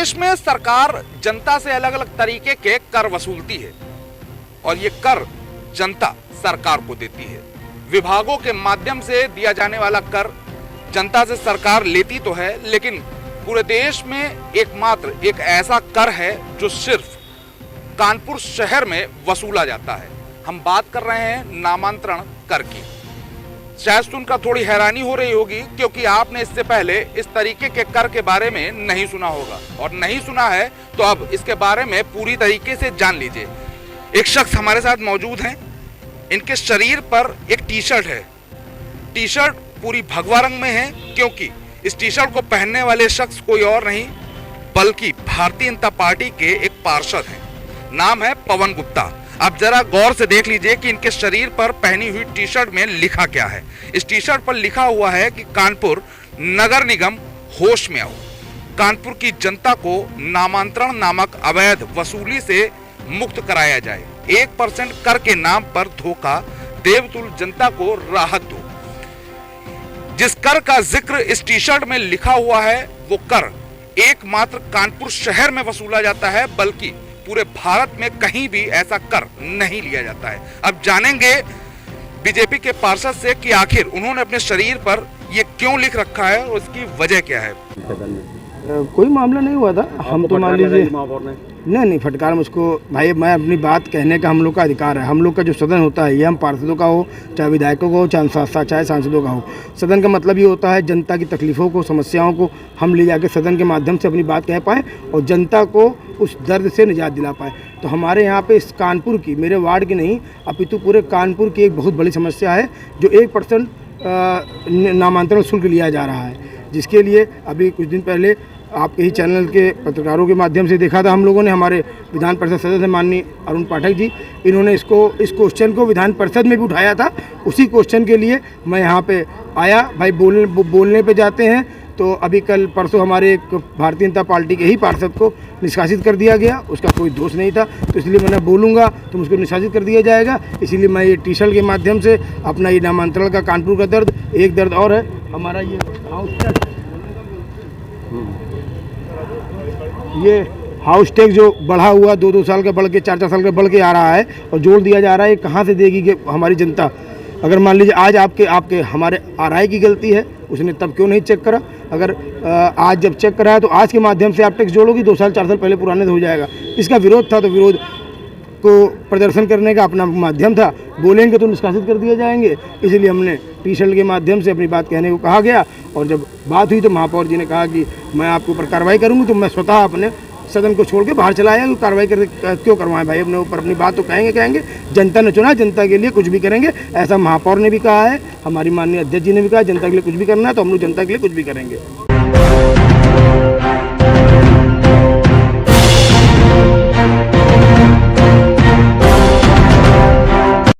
देश में सरकार जनता से अलग अलग तरीके के कर वसूलती है और ये कर जनता सरकार को देती है। विभागों के माध्यम से दिया जाने वाला कर जनता से सरकार लेती तो है, लेकिन पूरे देश में एकमात्र एक ऐसा कर है जो सिर्फ कानपुर शहर में वसूला जाता है। हम बात कर रहे हैं नामांतरण कर की। शायद सुनकर थोड़ी हैरानी हो रही होगी, क्योंकि आपने इससे पहले इस तरीके के कर के बारे में नहीं सुना होगा, और नहीं सुना है तो अब इसके बारे में पूरी तरीके से जान लीजिए। एक शख्स हमारे साथ मौजूद हैं। इनके शरीर पर एक टी शर्ट है। टी शर्ट पूरी भगवा रंग में है, क्योंकि इस टी शर्ट को पहनने वाले शख्स कोई और नहीं बल्कि भारतीय जनता पार्टी के एक पार्षद हैं। नाम है पवन गुप्ता। अब जरा गौर से देख लीजिए कि इनके शरीर पर पहनी हुई टी शर्ट में लिखा क्या है। इस टी शर्ट पर लिखा हुआ है कि कानपुर नगर निगम होश में आओ। कानपुर की जनता को नामांतरण नामक अवैध वसूली से मुक्त कराया जाए। 1% कर के नाम पर धोखा, देवतुल्य जनता को राहत दो। जिस कर का जिक्र इस टी शर्ट में लिखा हुआ है वो कर एकमात्र कानपुर शहर में वसूला जाता है, बल्कि पूरे भारत में कहीं भी ऐसा कर नहीं लिया जाता है। अब जानेंगे बीजेपी के पार्षद से कि आखिर उन्होंने अपने शरीर पर ये क्यों लिख रखा है और उसकी वजह क्या है। कोई मामला नहीं हुआ था। हम तो मान लीजिए नहीं फटकार मुझको भाई, मैं अपनी बात कहने का हम लोग का अधिकार है। हम लोग का जो सदन होता है ये हम पार्षदों का हो, चाहे विधायकों का हो, चाहे सांसदों का हो। सदन का मतलब ये होता है जनता की तकलीफ़ों को, समस्याओं को हम ले जाके सदन के माध्यम से अपनी बात कह पाएँ और जनता को उस दर्द से निजात दिला पाए। तो हमारे यहाँ पे इस कानपुर की, मेरे वार्ड की नहीं अपितु पूरे कानपुर की एक बहुत बड़ी समस्या है जो 1% नामांतरण शुल्क लिया जा रहा है, जिसके लिए अभी कुछ दिन पहले आपके ही चैनल के पत्रकारों के माध्यम से देखा था हम लोगों ने। हमारे विधान परिषद सदस्य माननीय अरुण पाठक जी, इन्होंने इस क्वेश्चन को विधान परिषद में भी उठाया था। उसी क्वेश्चन के लिए मैं यहाँ पे आया। भाई बोलने पे जाते हैं तो अभी कल परसों हमारे एक भारतीय जनता पार्टी के ही पार्षद को निष्कासित कर दिया गया। उसका कोई दोष नहीं था, तो इसलिए मैंने बोलूँगा तो मुझको निष्कासित कर दिया जाएगा। इसीलिए मैं ये टी शर्ट के माध्यम से अपना ये नामांतरण का कानपुर का दर्द, एक दर्द और है हमारा ये हाउस टैक्स जो बढ़ा हुआ 2-2 साल का बढ़ के 4-4 साल का बढ़ के आ रहा है और जोड़ दिया जा रहा है, कहाँ से देगी कि हमारी जनता। अगर मान लीजिए आज आपके हमारे आरआई की गलती है, उसने तब क्यों नहीं चेक करा। अगर आज जब चेक करा है तो आज के माध्यम से आप टैक्स जोड़ोगी, 2 साल 4 साल पहले पुराने तो हो जाएगा। इसका विरोध था तो विरोध को प्रदर्शन करने का अपना माध्यम था। बोलेंगे तो निष्कासित कर दिए जाएंगे, इसलिए हमने टी शर्ट के माध्यम से अपनी बात कहने को कहा गया। और जब बात हुई तो महापौर जी ने कहा कि मैं आपके ऊपर कार्रवाई करूँगी, तो मैं स्वतः अपने सदन को छोड़ के बाहर चला आया। कार्रवाई क्यों करवाएं भाई, अपने ऊपर अपनी बात तो कहेंगे। जनता ने चुना, जनता के लिए कुछ भी करेंगे, ऐसा महापौर ने भी कहा है, हमारी माननीय अध्यक्ष जी ने भी कहा जनता के लिए कुछ भी करना है तो हम लोग जनता के लिए कुछ भी करेंगे।